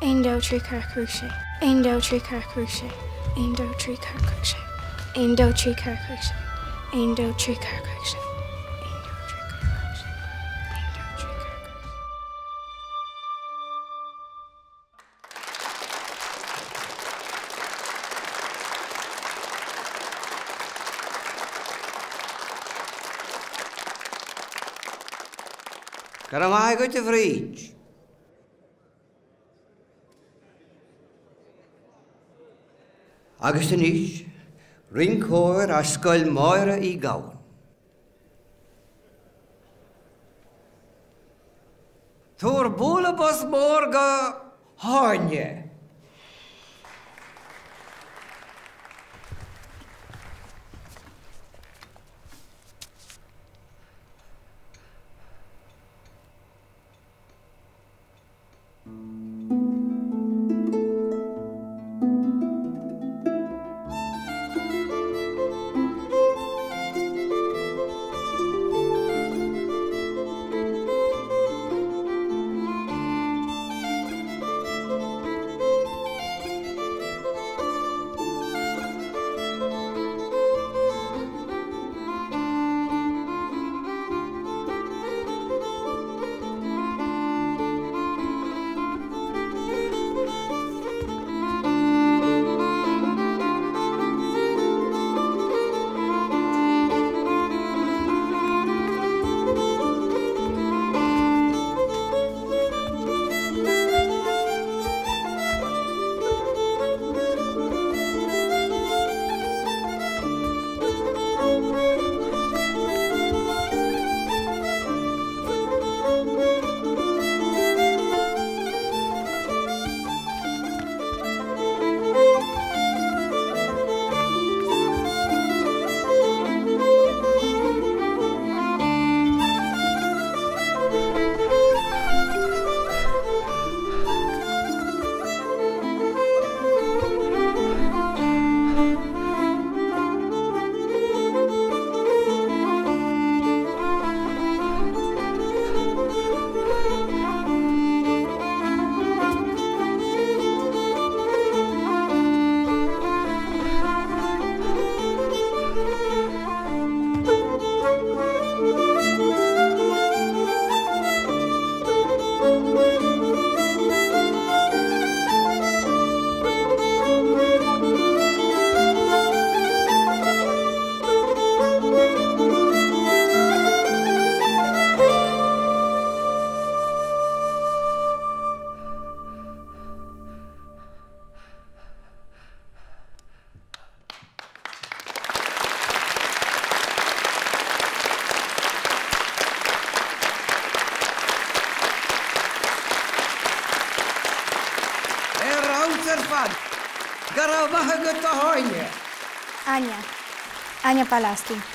Endo tree car crochet. Endo tree car crochet. Endo tree car crochet. Endo tree car crochet. Endo tree car crochet. Caramai go te fridge. Agus yn is, Rinceoir a scoil moira I gawn. Thor bóla bos morga Ania. Ania Pawlowski.